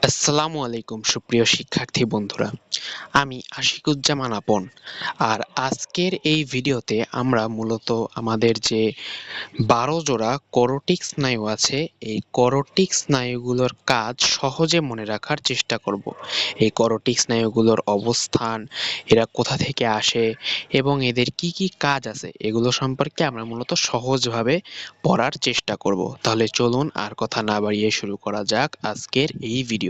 আসসালামু আলাইকুম সুপ্রিয় শিক্ষার্থী বন্ধুরা, আমি আশিকুজ্জামান আপন। আর আজকের এই ভিডিওতে আমরা মূলত আমাদের যে ১২ জোড়া করোটিক স্নায়ু আছে, এই করোটিক স্নায়ুগুলোর কাজ সহজে মনে রাখার চেষ্টা করব। এই করোটিক স্নায়ুগুলোর অবস্থান, এরা কোথা থেকে আসে এবং এদের কি কি কাজ আছে এগুলো সম্পর্কে আমরা মূলত সহজভাবে পড়ার চেষ্টা করব। তাহলে চলুন আর কথা না বাড়িয়ে শুরু করা যাক আজকের এই ভিডিওটি।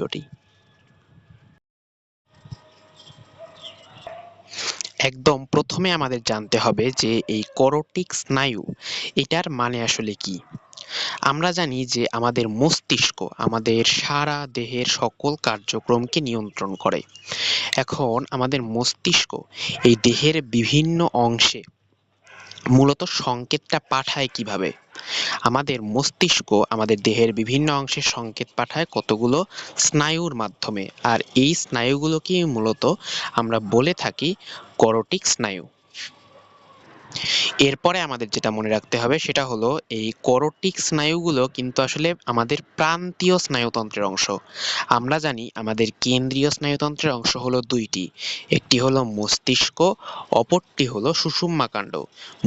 একদম প্রথমে আমাদের জানতে হবে যে এই করোটিক স্নায়ু এটার মানে আসলে কি। আমরা জানি যে আমাদের মস্তিষ্ক আমাদের সারা দেহের সকল কার্যক্রমকে নিয়ন্ত্রণ করে। এখন আমাদের মস্তিষ্ক এই দেহের বিভিন্ন অংশে মূলত সংকেতটা পাঠায় কিভাবে? আমাদের মস্তিষ্ক আমাদের দেহের বিভিন্ন অংশে সংকেত পাঠায় কতগুলো স্নায়ুর মাধ্যমে, আর এই স্নায়ুগুলোকেই মূলত আমরা বলে থাকি করোটিক স্নায়ু। এরপরে আমাদের যেটা মনে রাখতে হবে সেটা হলো এই করোটিক স্নায়ুগুলো কিন্তু আসলে আমাদের প্রান্তীয় স্নায়ুতন্ত্রের অংশ। আমরা জানি আমাদের কেন্দ্রীয় স্নায়ুতন্ত্রের অংশ হলো দুইটি, একটি হলো মস্তিষ্ক, অপরটি হলো সুষুম্নাকাণ্ড।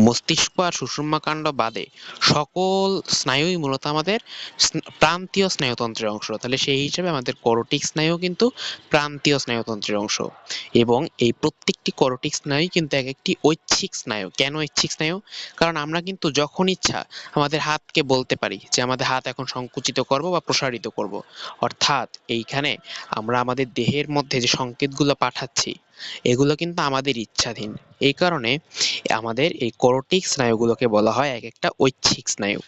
মস্তিষ্ক আর সুষুম্নাকাণ্ড বাদে সকল স্নায়ুই মূলত আমাদের প্রান্তীয় স্নায়ুতন্ত্রের অংশ। তাহলে সেই হিসেবে আমাদের করোটিক স্নায়ু কিন্তু প্রান্তীয় স্নায়ুতন্ত্রের অংশ। এবং এই প্রত্যেকটি করোটিক স্নায়ুই কিন্তু এক একটি ঐচ্ছিক স্নায়ু। কেন ঐচ্ছিক স্নায়ু? কারণ আমরা কিন্তু যখন ইচ্ছা আমাদের হাতকে বলতে পারি যে আমাদের হাত এখন সংকুচিত করব বা প্রসারিত করব। অর্থাৎ এইখানে আমরা আমাদের দেহের মধ্যে যে সংকেতগুলো পাঠাচ্ছি এগুলো কিন্তু আমাদের ইচ্ছাধীন। এই কারণে আমাদের এই করোটিক স্নায়ুগুলোকে বলা হয় এক একটা ঐচ্ছিক স্নায়ু।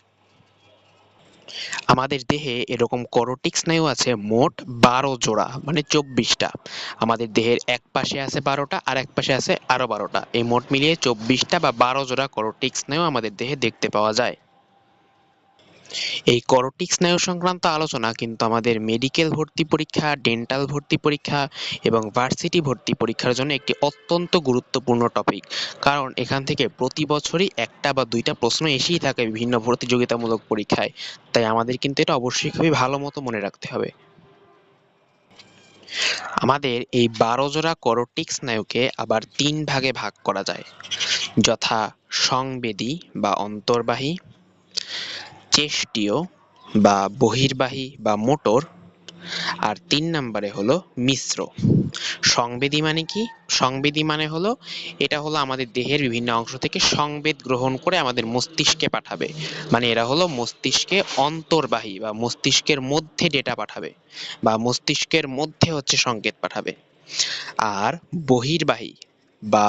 আমাদের দেহে এরকম করোটিক স্নায়ু আছে মোট ১২ জোড়া, মানে ২৪টা। আমাদের দেহের এক পাশে আছে ১২টা আর এক পাশে আছে আরো ১২টা। এই মোট মিলিয়ে ২৪টা বা ১২ জোড়া করোটিক স্নায়ু আমাদের দেহে দেখতে পাওয়া যায়। এই করোটিক স্নায়ু সংক্রান্ত আলোচনা কিন্তু আমাদের মেডিকেল ভর্তি পরীক্ষা, ডেন্টাল ভর্তি পরীক্ষা এবং ভার্সিটি ভর্তি পরীক্ষার জন্য একটি অত্যন্ত গুরুত্বপূর্ণ টপিক। কারণ এখান থেকে প্রতি বছরই একটা বা দুইটা প্রশ্ন এসেই থাকে বিভিন্ন প্রতিযোগিতামূলক পরীক্ষায়। তাই আমাদের কিন্তু এটা অবশ্যই খুবই ভালো মতো মনে রাখতে হবে। আমাদের এই ১২ জোড়া করোটিক স্নায়ুকে আবার ৩ ভাগে ভাগ করা যায়, যথা সংবেদী বা অন্তর্বাহী, চেষ্টীয় বা বহির্বাহী বা মোটর, আর ৩ নম্বরে হলো মিশ্র। সংবেদী মানে কি? সংবেদী মানে হলো এটা হলো আমাদের দেহের বিভিন্ন অংশ থেকে সংবেদ গ্রহণ করে আমাদের মস্তিষ্কে পাঠাবে। মানে এরা হলো মস্তিষ্কে অন্তর্বাহী বা মস্তিষ্কের মধ্যে ডেটা পাঠাবে বা মস্তিষ্কের মধ্যে হচ্ছে সংকেত পাঠাবে। আর বহির্বাহী বা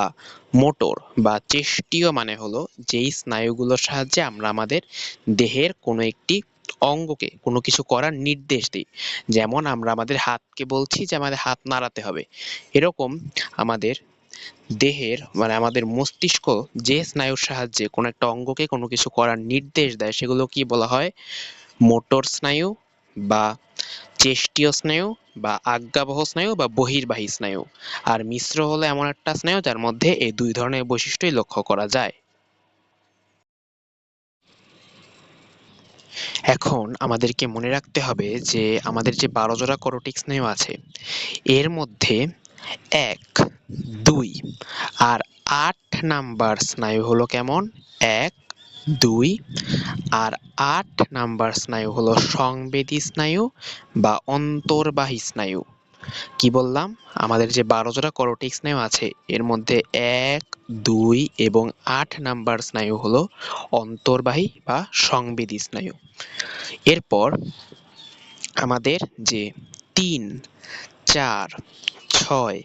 মোটর বা চেষ্টীয় মানে হলো যেই স্নায়ুগুলোর সাহায্যে আমরা আমাদের দেহের কোনো একটি অঙ্গকে কোনো কিছু করার নির্দেশ দিই। যেমন আমরা আমাদের হাতকে বলছি যে আমাদের হাত নাড়াতে হবে, এরকম আমাদের দেহের মানে আমাদের মস্তিষ্ক যে স্নায়ুর সাহায্যে কোনো একটা অঙ্গকে কোনো কিছু করার নির্দেশ দেয় সেগুলো কি বলা হয়? মোটর স্নায়ু বা চেষ্টীয় স্নায়ু বা আজ্ঞাবহ স্নায়ু বা বহির্বাহী স্নায়ু। আর মিশ্র হলো এমন একটা স্নায়ু যার মধ্যে এই দুই ধরনের বৈশিষ্ট্যই লক্ষ্য করা যায়। এখন আমাদেরকে মনে রাখতে হবে যে আমাদের যে ১২ জোড়া করোটিক স্নায়ু আছে এর মধ্যে ১, ২ আর ৮ নাম্বার স্নায়ু হলো কেমন? ১, ২ আর ৮ নাম্বার স্নায়ু হলো সংবেদী স্নায়ু বা অন্তর্বাহী স্নায়ু। কি বললাম? আমাদের যে ১২ জোড়া করোটিক স্নায়ু আছে এর মধ্যে ১, ২ এবং ৮ নাম্বার স্নায়ু হলো অন্তর্বাহী বা সংবেদী স্নায়ু। এরপর আমাদের যে ৩, ৪, ৬,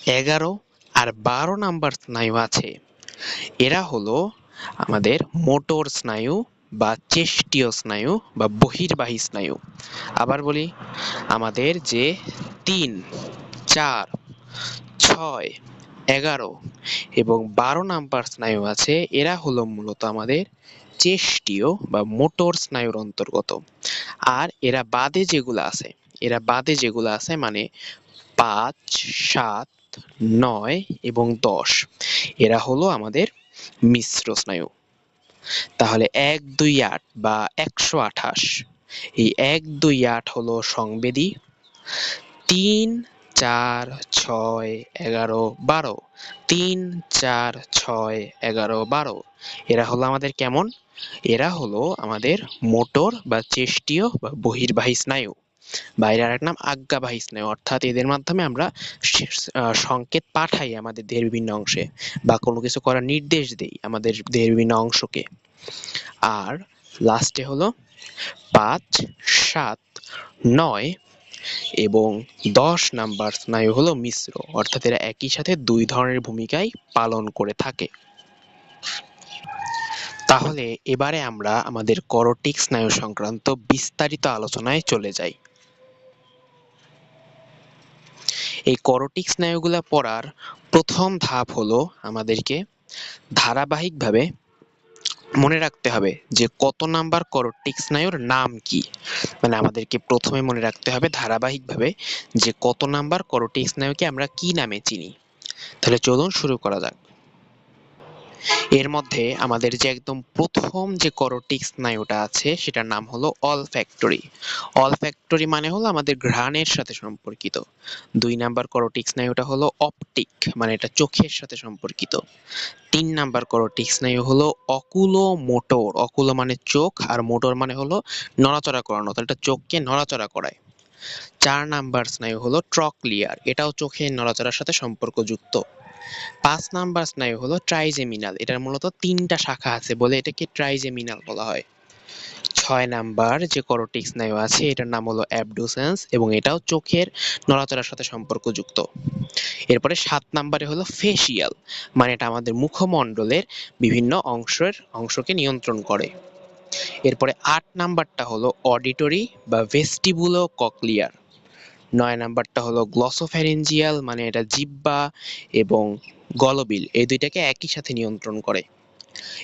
১১ আর ১২ নাম্বার স্নায়ু আছে এরা হলো আমাদের মোটর স্নায়ু বা চেষ্টীয় স্নায়ু বা বহির্বাহী স্নায়ু। আবার বলি, আমাদের যে ৩, ৪, ৬, ১১ এবং ১২ নাম্বার স্নায়ু আছে এরা হলো মূলত আমাদের চেষ্টীয় বা মোটর স্নায়ুর অন্তর্গত। আর এরা বাদে যেগুলো আছে মানে ৫, ৭, ৯ এবং ১০ এরা হলো আমাদের মিশ্র স্নায়ু। তাহলে ১, ২, ৮ বা ১২৮, এই ১, ২, ৮ হলো সংবেদী, 3, 4, 6, 11, 12। 3, 4, 6, 11, 12। এরা হলো আমাদের কেমন? এরা হলো আমাদের মোটর বা চেষ্টীয় বা বহির্বাহী স্নায়ু, বা এর আরেক নাম আজ্ঞাবাহী স্নায়ু। অর্থাৎ এদের মাধ্যমে আমরা সংকেত পাঠাই আমাদের দেহের বিভিন্ন অংশে, বা কোনো কিছু করার নির্দেশ দেই আমাদের দেহের বিভিন্ন অংশকে। আর লাস্টে হলো 5, 7, 9 এবং 10 নাম্বার স্নায়ু হলো মিশ্র, অর্থাৎ এরা একই সাথে দুই ধরনের ভূমিকাই পালন করে থাকে। তাহলে এবারে আমরা আমাদের করোটিক স্নায়ু সংক্রান্ত বিস্তারিত আলোচনায় চলে যাই। এই করোটিক স্নায়ুগুলা পড়ার প্রথম ধাপ হলো আমাদেরকে ধারাবাহিকভাবে মনে রাখতে হবে যে কত নাম্বার করোটিক স্নায়ুর নাম কি। মানে আমাদেরকে প্রথমে মনে রাখতে হবে ধারাবাহিকভাবে যে কত নাম্বার করোটিক স্নায়ুকে আমরা কি নামে চিনি। তাহলে চলুন শুরু করা যাক। এর মধ্যে আমাদের যে একদম প্রথম যে করোটিক স্নায়ুটা আছে সেটার নাম হলো অলফ্যাক্টরি। অলফ্যাক্টরি মানে হলো আমাদের ঘ্রাণের সাথে সম্পর্কিত। 2 নাম্বার করোটিক স্নায়ুটা হলো অপটিক, মানে এটা চোখের সাথে সম্পর্কিত। 3 নাম্বার করোটিক স্নায়ু হলো অকুলোমোটর। অকুলো মানে চোখ, আর মোটর মানে হলো নড়াচড়া করানো, তাহলে এটা চোখকে নড়াচড়া করায়। 4 নাম্বার স্নায়ু হলো ট্রক্লিয়ার, এটাও চোখের নড়াচড়ার সাথে সম্পর্কযুক্ত। 5 নাম্বার স্নায়ু হলো ট্রাইজেমিনাল, এটার মূলত 3টা শাখা আছে বলে এটাকে ট্রাইজেমিনাল বলা হয়। 6 নাম্বার যে করোটিক স্নায়ু আছে এটার নাম হলো অ্যাবডুসেন্স, এবং এটাও চোখের নড়াচড়ার সাথে সম্পর্কযুক্ত। এরপরে 7 নাম্বারে হলো ফেসিয়াল, মানে এটা আমাদের মুখমণ্ডলের বিভিন্ন অংশকে নিয়ন্ত্রণ করে। এরপরে 8 নাম্বারটা হলো অডিটরি বা ভেস্টিবুলো কক্লিয়ার। 9 নাম্বারটা হলো গ্লসোফ্যারিঞ্জিয়াল, মানে এটা জিহ্বা এবং গলবিল এই দুইটাকে একই সাথে নিয়ন্ত্রণ করে।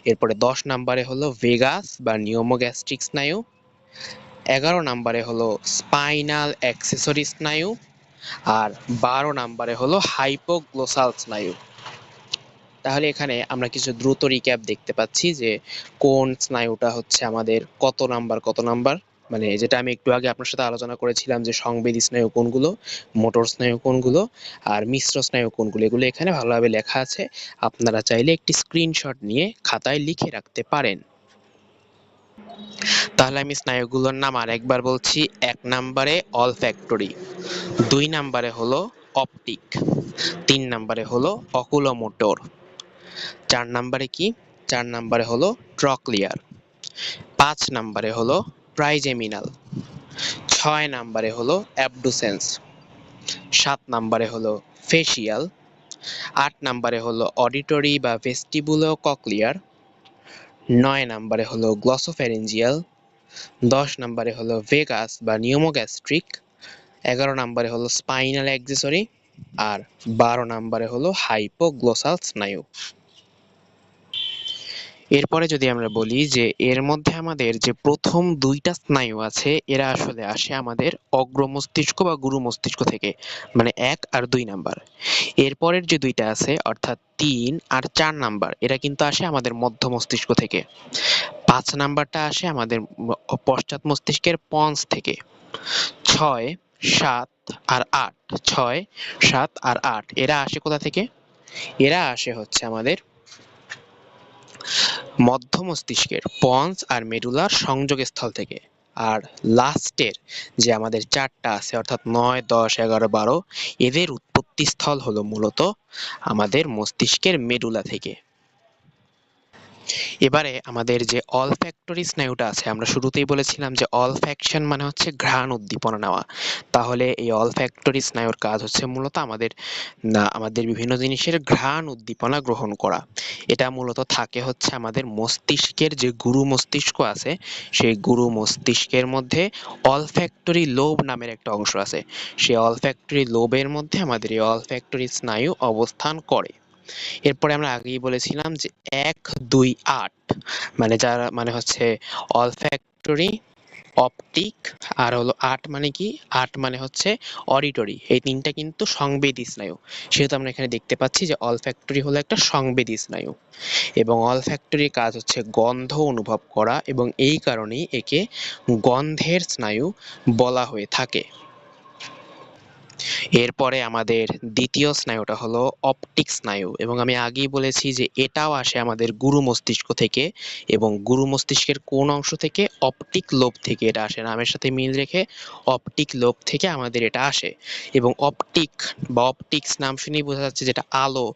এরপরে 10 নাম্বারে হলো ভেগাস বা নিউমোগ্যাস্ট্রিক স্নায়ু। 11 নাম্বারে হলো স্পাইনাল অ্যাক্সেসরি স্নায়ু। আর 12 নাম্বারে হলো হাইপোগ্লোসাল স্নায়ু। তাহলে এখানে আমরা কিছু দ্রুত রিক্যাপ দেখতে পাচ্ছি যে কোন স্নায়ুটা হচ্ছে আমাদের কত নাম্বার, মানে যেটা আমি একটু আগে আপনার সাথে আলোচনা করেছিলাম যে সংবেদী স্নায়ু কোনগুলো, মোটর স্নায়ু কোনগুলো, আর মিশ্র স্নায়ু কোনগুলো, এগুলো এখানে ভালোভাবে লেখা আছে। আপনারা চাইলে একটি স্ক্রিনশট নিয়ে খাতায় লিখে রাখতে পারেন। তাহলে আমি স্নায়ুগুলোর নাম আরেকবার বলছি। 1 নাম্বারে অলফ্যাক্টরি, 2 নাম্বারে হলো অপটিক, 3 নাম্বারে হলো অকুলোমোটর, 4 নাম্বারে কি, 4 নাম্বারে হলো ট্রক্লিয়ার, 5 নাম্বারে হলো ট্রাইজেমিনাল, 6 নাম্বারে হলো অ্যাবডুসেন্স, 7 নাম্বারে হলো ফেসিয়াল, 8 নাম্বারে হলো অডিটরি বা ভেস্টিবুলো কক্লিয়ার, 9 নাম্বারে হলো গ্লসোফ্যারিঞ্জিয়াল, 10 নাম্বারে হলো ভেগাস বা নিউমোগ্যাস্ট্রিক, 11 নাম্বারে হলো স্পাইনাল অ্যাক্সেসরি, আর 12 নাম্বারে হলো হাইপোগ্লোসাল স্নায়ু। এরপরে যদি আমরা বলি যে এর মধ্যে আমাদের যে প্রথম 2টা স্নায়ু আছে এরা আসলে আসে আমাদের অগ্র মস্তিষ্ক বা গুরু মস্তিষ্ক থেকে, মানে 1 আর 2 নাম্বার। এরপরের যে 2টা আছে অর্থাৎ 3 আর 4 নাম্বার এরা কিন্তু আসে আমাদের মধ্য মস্তিষ্ক থেকে। 5 নাম্বারটা আসে আমাদের পশ্চাৎ মস্তিষ্কের পন্স থেকে। 6, 7 আর 8, 6, 7 আর 8 এরা আসে কোথা থেকে? এরা আসে হচ্ছে আমাদের মধ্য মস্তিষ্কের পন্স আর মেডুলার সংযোগস্থল থেকে। আর লাস্টের যে আমাদের 4টা আছে অর্থাৎ 9, 10, 11, 12 এদের উৎপত্তিস্থল হলো মূলত আমাদের মস্তিষ্কের মেডুলা থেকে। এবারে আমাদের যে অলফ্যাক্টরি স্নায়ুটা আছে আমরা শুরুতেই বলেছিলাম যে অলফ্যাকশন মানে হচ্ছে ঘ্রাণ উদ্দীপনা নেওয়া। তাহলে এই অলফ্যাক্টরি স্নায়ুর কাজ হচ্ছে মূলত আমাদের বিভিন্ন জিনিসের ঘ্রাণ উদ্দীপনা গ্রহণ করা। এটা মূলত থাকে হচ্ছে আমাদের মস্তিষ্কের যে গুরু মস্তিষ্ক আছে সেই গুরু মস্তিষ্কের মধ্যে অলফ্যাক্টরি লোব নামের একটা অংশ আছে। সেই অলফ্যাক্টরি লোবের মধ্যে আমাদের এই অলফ্যাক্টরি স্নায়ু অবস্থান করে। এরপরে আমরা আগেই বলেছিলাম যে 1, 2, 8 মানে হচ্ছে অলফ্যাক্টরি, অপটিক, আর হলো 8 মানে কি, 8 মানে হচ্ছে অডিটরি। এই 3টা কিন্তু সংবেদী স্নায়ু, সেহেতু আমরা এখানে দেখতে পাচ্ছি যে অলফ্যাক্টরি হলো একটা সংবেদী স্নায়ু, এবং অলফ্যাক্টরির কাজ হচ্ছে গন্ধ অনুভব করা, এবং এই কারণেই একে গন্ধের স্নায়ু বলা হয়ে থাকে। এরপরে আমাদের দ্বিতীয় স্নায়ুটা হলো অপটিক স্নায়ু, এবং আমি আগেই বলেছি যে এটাও আসে আমাদের গুরু মস্তিষ্ক থেকে, এবং গুরু মস্তিষ্কের কোন অংশ থেকে? অপটিক লোব থেকে এটা আসে, নামের সাথে মিল রেখে অপটিক লোব থেকে আমাদের এটা আসে। এবং অপটিক বা অপটিক্স নাম শুনেই বোঝা যাচ্ছে যেটা আলো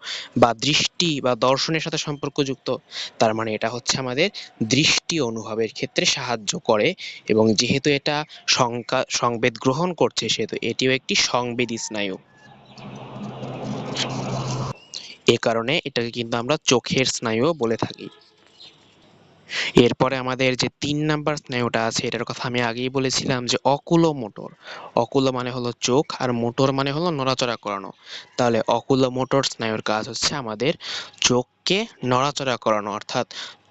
বা দৃষ্টি বা দর্শনের সাথে সম্পর্কযুক্ত। তার মানে এটা হচ্ছে আমাদের দৃষ্টি অনুভবের ক্ষেত্রে সাহায্য করে, এবং যেহেতু এটা সংবেদ গ্রহণ করছে সেহেতু এটিও একটি সংবেদী স্নায়ু। এ কারণে এটাকে কিন্তু আমরা চোখের স্নায়ুও বলে থাকি। এরপরে আমাদের যে ৩ নাম্বার স্নায়ুটা আছে এটার কথা আমি আগেই বলেছিলাম যে অকুলোমোটর। অকুলো মানে হলো চোখ, আর মোটর মানে হলো নড়াচড়া করানো। তাহলে অকুলোমোটর স্নায়ুর কাজ হচ্ছে আমাদের চোখকে নড়াচড়া করানো, অর্থাৎ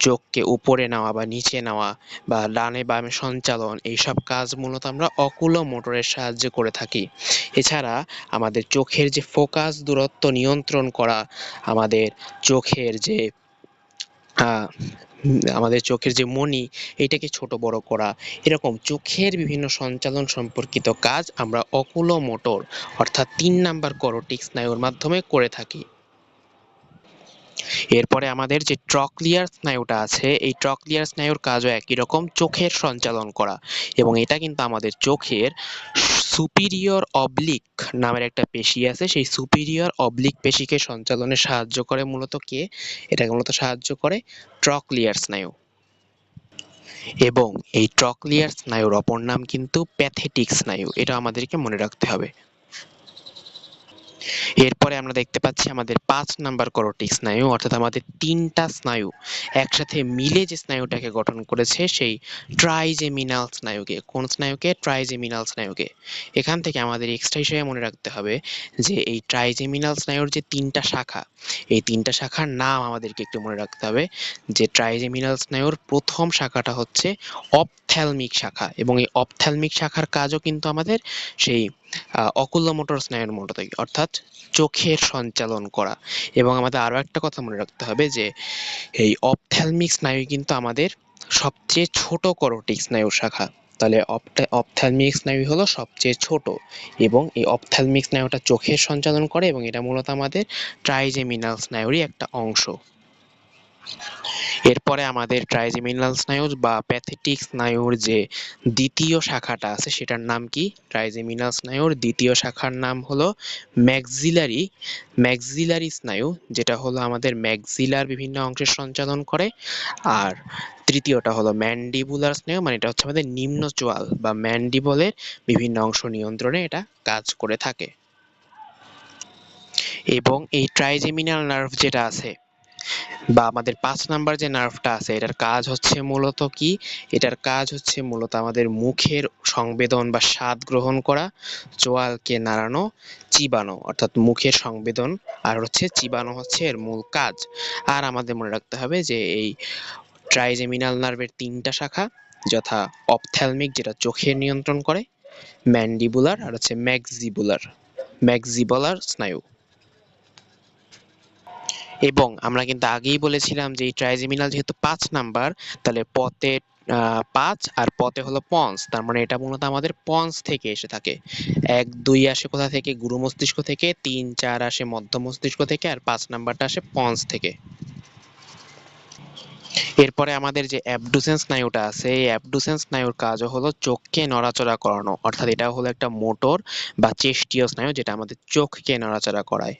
চোখকে উপরে নেওয়া বা নিচে নেওয়া বা ডানে বামে সঞ্চালন, এইসব কাজ মূলত আমরা অকুলোমোটরের সাহায্যে করে থাকি। এছাড়া আমাদের চোখের যে ফোকাস দূরত্ব নিয়ন্ত্রণ করা, আমাদের চোখের যে আহ আমাদের চোখের যে মনি এটাকে ছোট বড় করা, এরকম চোখের বিভিন্ন সঞ্চালন সম্পর্কিত কাজ আমরা অকুলোমোটর অর্থাৎ ৩ নাম্বার করোটিক স্নায়ুর মাধ্যমে করে থাকি। এরপরে আমাদের যে ট্রক্লিয়ার স্নায়ুটা আছে এই ট্রক্লিয়ার স্নায়ুর কাজও একই রকম, চোখের সঞ্চালন করা, এবং এটা কিন্তু আমাদের চোখের সুপিরিয়র অবলিক নামের একটা পেশি আছে, সেই সুপিরিয়র অবলিক পেশিকে সঞ্চালনে সাহায্য করে মূলত কে? এটাকে মূলত সাহায্য করে ট্রক্লিয়ার স্নায়ু। এবং এই ট্রক্লিয়ার স্নায়ুর অপর নাম কিন্তু প্যাথেটিক স্নায়ু, এটা আমাদেরকে মনে রাখতে হবে। এরপরে আমরা দেখতে পাচ্ছি আমাদের ৫ নাম্বার করোটিক স্নায়ু, অর্থাৎ আমাদের ৩টা স্নায়ু একসাথে মিলে যে স্নায়ুটাকে গঠন করেছে সেই ট্রাইজেমিনাল স্নায়ুকে। কোন স্নায়ুকে? ট্রাইজেমিনাল স্নায়ুকে। এখান থেকে আমাদের এক্সট্রা হিসেবে মনে রাখতে হবে যে এই ট্রাইজেমিনাল স্নায়ুর যে ৩টা শাখা, এই ৩টা শাখার নাম আমাদেরকে একটু মনে রাখতে হবে। যে ট্রাইজেমিনাল স্নায়ুর প্রথম শাখাটা হচ্ছে অপথ্যালমিক শাখা, এবং এই অপথ্যালমিক শাখার কাজও কিন্তু আমাদের সেই অকুলোমোটর স্নায়ুর মতোই, অর্থাৎ চোখের সঞ্চালন করা। এবং আমাদের আরও একটা কথা মনে রাখতে হবে যে এই অপথ্যালমিক স্নায়ু কিন্তু আমাদের সবচেয়ে ছোট করোটিক স্নায়ুর শাখা। তাহলে অপথ্যালমিক স্নায়ু হলো সবচেয়ে ছোট, এবং এই অপথ্যালমিক স্নায়ুটা চোখের সঞ্চালন করে, এবং এটা মূলত আমাদের ট্রাইজেমিনাল স্নায়ুরই একটা অংশ। এরপরে আমাদের ট্রাইজেমিনাল স্নায়ু বা প্যাথেটিক স্নায়ুর যে দ্বিতীয় শাখাটা আছে সেটার নাম কি? ট্রাইজেমিনাল স্নায়ুর দ্বিতীয় শাখার নাম হলো ম্যাক্সিলারি ম্যাক্সিলারি স্নায়ু, যেটা হলো আমাদের ম্যাক্সিলার বিভিন্ন অংশের সঞ্চালন করে। আর তৃতীয়টা হলো ম্যান্ডিবুলার স্নায়ু, মানে এটা হচ্ছে আমাদের নিম্ন চোয়াল বা ম্যান্ডিবলের বিভিন্ন অংশ নিয়ন্ত্রণে এটা কাজ করে থাকে। এবং এই ট্রাইজেমিনাল নার্ভ যেটা আছে বা আমাদের ৫ নাম্বার যে নার্ভটা আছে এটার কাজ হচ্ছে মূলত কি? এটার কাজ হচ্ছে মূলত আমাদের মুখের সংবেদন বা স্বাদ গ্রহণ করা, চোয়ালকে নাড়ানো, চিবানো, অর্থাৎ মুখের সংবেদন আর হচ্ছে চিবানো হচ্ছে এর মূল কাজ। আর আমাদের মনে রাখতে হবে যে এই ট্রাইজেমিনাল নার্ভের ৩টা শাখা, যথা অপথ্যালমিক যেটা চোখের নিয়ন্ত্রণ করে, ম্যান্ডিবুলার আর হচ্ছে ম্যাক্সিবুলার স্নায়ু। এবং আমরা কিন্তু আগেই বলেছিলাম যে এই ট্রাইজেমিনাল যেহেতু ৫ নাম্বার, তাহলে পতে ৫ আর পতে হলো পন্স, তার মানে এটা মূলত আমাদের পন্স থেকে এসে থাকে। ১ ২ আসে কোথা থেকে? গুরু মস্তিষ্ক থেকে, ৩ ৪ আসে মধ্য মস্তিষ্ক থেকে, আর ৫ নাম্বারটা আসে পন্স থেকে। এরপরে আমাদের যে অ্যাবডুসেন্স স্নায়ুটা আছে এই অ্যাবডুসেন্স স্নায়ুর কাজও হলো চোখকে নড়াচড়া করানো, অর্থাৎ এটা হলো একটা মোটর বা চেষ্টীয় স্নায়ু যেটা আমাদের চোখকে নড়াচড়া করায়।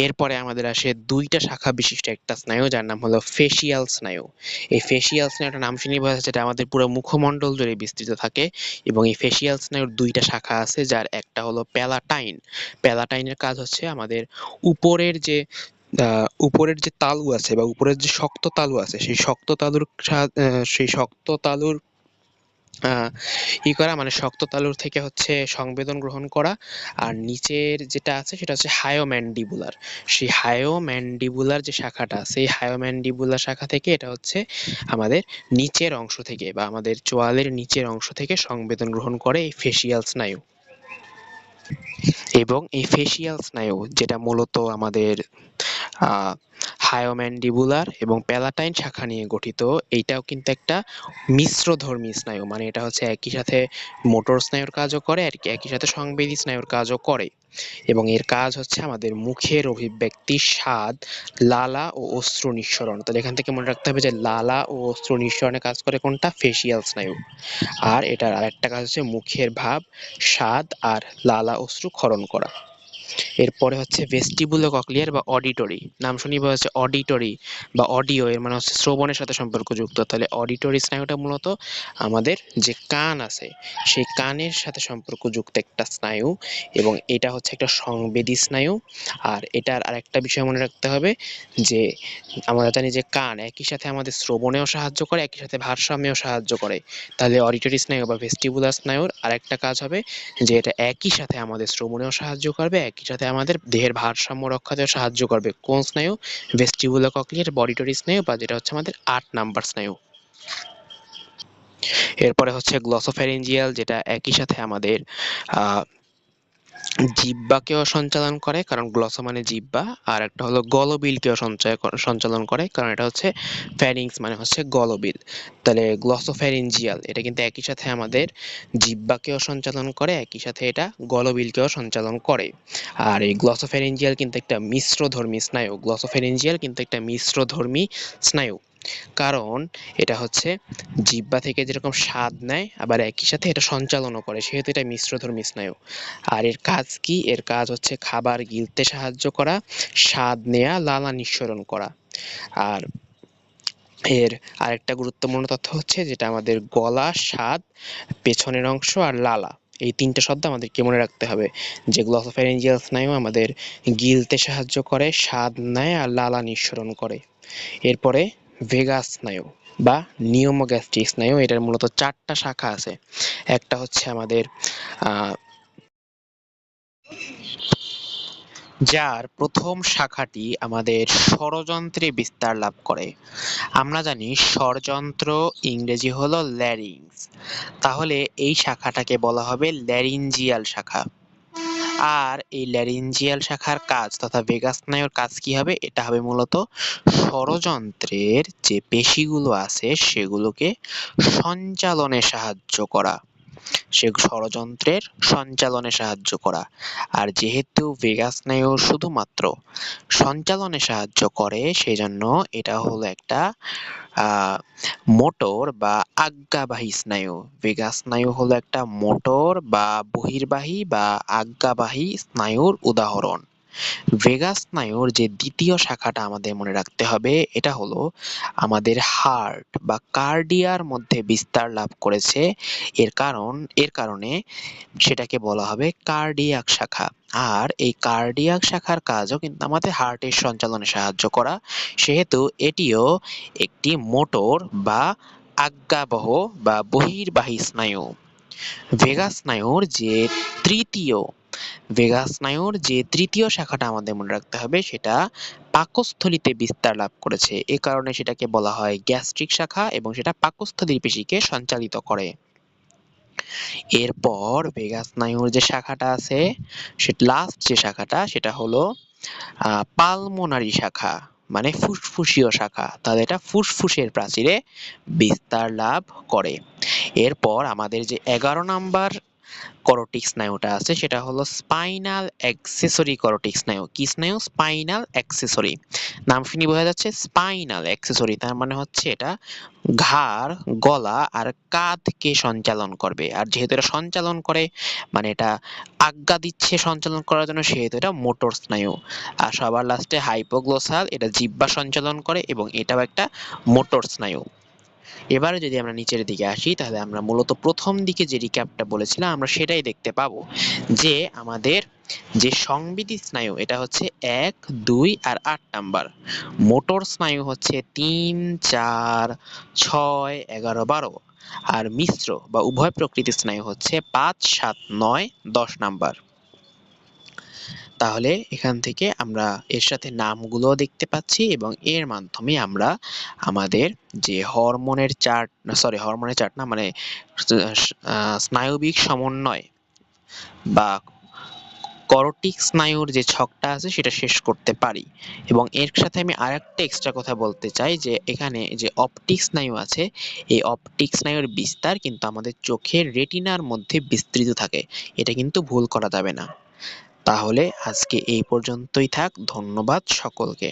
এরপরে আমাদের আসে ২টা শাখা বিশিষ্ট একটা স্নায়ু যার নাম হলো ফেসিয়াল স্নায়ু। এই ফেসিয়াল স্নায়ুটার নাম শুনেই বোঝা যাচ্ছে এটা আমাদের পুরো মুখমণ্ডল জুড়ে বিস্তৃত থাকে, এবং এই ফেসিয়াল স্নায়ুর ২টা শাখা আছে যার একটা হলো প্যালাটাইন। প্যালাটাইনের কাজ হচ্ছে আমাদের উপরের যে উপরের যে তালু আছে বা উপরের যে শক্ত তালু আছে সেই শক্ত তালুর করা, মানে শক্ত তালুর থেকে হচ্ছে সংবেদন গ্রহণ করা। আর নিচের যেটা আছে সেটা হচ্ছে হায়োম্যান্ডিবুলার। সেই হায়োম্যান্ডিবুলার যে শাখাটা আছে এই হায়োম্যান্ডিবুলার শাখা থেকে এটা হচ্ছে আমাদের নিচের অংশ থেকে বা আমাদের চোয়ালের নিচের অংশ থেকে সংবেদন গ্রহণ করে এই ফেসিয়াল স্নায়ু। এবং এই ফেসিয়াল স্নায়ু যেটা মূলত আমাদের হায়োম্যান্ডিবুলার এবং প্যালাটাইন শাখা নিয়ে গঠিত। এইটাও কিন্তু একটা মিশ্রধর্মী স্নায়ু, মানে এটা হচ্ছে একই সাথে মোটর স্নায়ুর কাজও করে আর কি একই সাথে সংবেদী স্নায়ুর কাজও করে। এবং এর কাজ হচ্ছে আমাদের মুখের অভিব্যক্তি, স্বাদ, লালা ও অশ্রু নিঃসরণ। তাহলে এখান থেকে মনে রাখতে হবে যে লালা ও অশ্রু নিঃসরণে কাজ করে কোনটা? ফেসিয়াল স্নায়ু। আর এটার আরেকটা কাজ হচ্ছে মুখের ভাব, স্বাদ আর লালা অশ্রু ক্ষরণ করা। এরপরে হচ্ছে ভেস্টিবুলো কক্লিয়ার বা অডিটরি। নাম শুনি বোঝা যাচ্ছে অডিটরি বা অডিও, এর মানে হচ্ছে শ্রবণের সাথে সম্পর্কযুক্ত। তাহলে অডিটরি স্নায়ুটা মূলত আমাদের যে কান আছে সেই কানের সাথে সম্পর্কযুক্ত একটা স্নায়ু, এবং এটা হচ্ছে একটা সংবেদী স্নায়ু। আর এটার আরেকটা বিষয় মনে রাখতে হবে যে আমরা জানি যে কান একই সাথে আমাদের শ্রবণেও সাহায্য করে, একই সাথে ভারসাম্যেও সাহায্য করে। তাহলে অডিটরি স্নায়ু বা ভেস্টিবুলার স্নায়ুর আরেকটা কাজ হবে যে এটা একই সাথে আমাদের শ্রবণেও সাহায্য করবে, একই সাথে আমাদের দেহের ভারসাম্য রক্ষাতেও সাহায্য করবে। কোন স্নায়ু? ভেস্টিবুলার কক্লিয়ার বা অডিটরি স্নায়ু, বা যেটা হচ্ছে আমাদের ৮ নাম্বার স্নায়ু। এরপরে হচ্ছে গ্লসোফ্যারিঞ্জিয়াল, যেটা একই সাথে আমাদের আহ জিহ্বাকেও সঞ্চালন করে, কারণ গ্লসো মানে জিহ্বা। আর একটা হলো গলবিলকেও সঞ্চালন করে, কারণ এটা হচ্ছে ফ্যারিংস মানে হচ্ছে গলবিল। তাহলে গ্লসোফ্যারিঞ্জিয়াল এটা কিন্তু একই সাথে আমাদের জিহ্বাকেও সঞ্চালন করে, একই সাথে এটা গলবিলকেও সঞ্চালন করে। আর এই গ্লসোফ্যারিঞ্জিয়াল কিন্তু একটা মিশ্রধর্মী স্নায়ু। গ্লসোফ্যারিঞ্জিয়াল কিন্তু একটা মিশ্রধর্মী স্নায়ু, কারণ এটা হচ্ছে জিহ্বা থেকে যেরকম স্বাদ নেয় আবার একই সাথে এটা সঞ্চালনও করে, সেহেতু এটা মিশ্রধর্মী স্নায়ু। আর এর কাজ কি? এর কাজ হচ্ছে খাবার গিলতে সাহায্য করা, স্বাদ নেয়া, লালা নিঃসরণ করা। আর এর আরেকটা গুরুত্বপূর্ণ তথ্য হচ্ছে যেটা আমাদের গলা, স্বাদ, পেছনের অংশ আর লালা, এই তিনটে শব্দ আমাদেরকে মনে রাখতে হবে। যে গ্লসোফ্যারিঞ্জিয়াল স্নায়ু আমাদের গিলতে সাহায্য করে, স্বাদ নেয় আর লালা নিঃসরণ করে। এরপরে ভেগাস স্নায়ু বা নিউমোগ্যাস্ট্রিক স্নায়ু, এটার মূলত 4টা শাখা আছে। একটা হচ্ছে আমাদের যার প্রথম শাখাটি আমাদের স্বরযন্ত্রে বিস্তার লাভ করে। আমরা জানি স্বরযন্ত্র ইংরেজি হলো ল্যারিংস, তাহলে এই শাখাটাকে বলা হবে ল্যারিঞ্জিয়াল শাখা। আর এই ল্যারিঞ্জিয়াল শাখার কাজ তথা ভেগাস স্নায়ুর কাজ কি হবে? এটা হবে মূলত স্বরযন্ত্রের যে পেশিগুলো আছে সেগুলোকে সঞ্চালনে সাহায্য করা, সে স্বরযন্ত্রের সঞ্চালনে সাহায্য করা। আর যেহেতু ভেগাস স্নায়ু শুধুমাত্র সঞ্চালনে সাহায্য করে, সেজন্য এটা হলো একটা মোটর বা আজ্ঞাবাহী স্নায়ু। ভেগাস স্নায়ু হলো একটা মোটর বা বহির্বাহী বা আজ্ঞাবাহী স্নায়ুর উদাহরণ। ভেগাস স্নায়ুর যে দ্বিতীয় শাখাটা আমাদের মনে রাখতে হবে, এটা হলো আমাদের হার্ট বা কার্ডিয়ার মধ্যে বিস্তার লাভ করেছে। এর কারণে সেটাকে বলা হবে কার্ডিয়াক শাখা। আর এই কার্ডিয়াক শাখার কাজও কিন্তু আমাদের হার্টের সঞ্চালনে সাহায্য করা, সেহেতু এটিও একটি মোটর বা আজ্ঞাবহ বা বহির্বাহী স্নায়ু। ভেগাস স্নায়ুর যে তৃতীয় শাখাটা আমাদের মনে রাখতে হবে, সেটা পাকস্থলীতে বিস্তার লাভ করেছে, এ কারণে সেটাকে বলা হয় গ্যাস্ট্রিক শাখা এবং সেটা পাকস্থলীর পেশিকে সঞ্চালিত করে। এরপর ভেগাস স্নায়ুর যে শাখাটা আছে, লাস্ট যে শাখাটা সেটা হলো পালমোনারি শাখা, মানে ফুসফুসীয় শাখা। তাহলে এটা ফুসফুসের প্রাচীরে বিস্তার লাভ করে। এরপর আমাদের যে 11 নাম্বার করোটিক স্নায়ুটা আছে সেটা হলো স্পাইনাল অ্যাক্সেসরি করোটিক স্নায়ু। কি স্নায়ু? Spinal accessory. নাম শুনি বোঝা যাচ্ছে স্পাইনাল অ্যাক্সেসরি, তার মানে হচ্ছে এটা ঘাড়, গলা আর কাঁধকে সঞ্চালন করবে। আর যেহেতু এটা সঞ্চালন করে মানে এটা আজ্ঞা দিচ্ছে সঞ্চালন করার জন্য, সেহেতু এটা মোটর স্নায়ু। আর সবার লাস্টে হাইপোগ্লোসাল, এটা জিহ্বা সঞ্চালন করে এবং এটাও একটা মোটর স্নায়ু। এবারে যদি আমরা নিচের দিকে আসি, তাহলে আমরা মূলত প্রথম দিকে যে রিক্যাপটা বলেছিলাম আমরা সেটাই দেখতে পাবো, যে আমাদের যে সংবেদী স্নায়ু এটা হচ্ছে 1, 2 আর 8 নাম্বার। মোটর স্নায়ু হচ্ছে 3, 4, 6, 11, 12। আর মিশ্র বা উভয় প্রকৃতির স্নায়ু হচ্ছে 5, 7, 9, 10 নাম্বার। তাহলে এখান থেকে আমরা এর সাথে নামগুলো দেখতে পাচ্ছি এবং এর মাধ্যমে আমরা আমাদের যে হরমোনের চার্ট না, মানে স্নায়বিক সমন্বয় বা করটিক স্নায়ুর যে ছকটা আছে সেটা শেষ করতে পারি। এবং এর সাথে আমি আরেকটা এক্সট্রা কথা বলতে চাই যে এখানে যে অপটিক স্নায়ু আছে, এই অপটিক স্নায়ুর বিস্তার কিন্তু আমাদের চোখের রেটিনার মধ্যে বিস্তৃত থাকে, এটা কিন্তু ভুল করা যাবে না। তাহলে আজকে এই পর্যন্তই থাক, ধন্যবাদ সকলকে।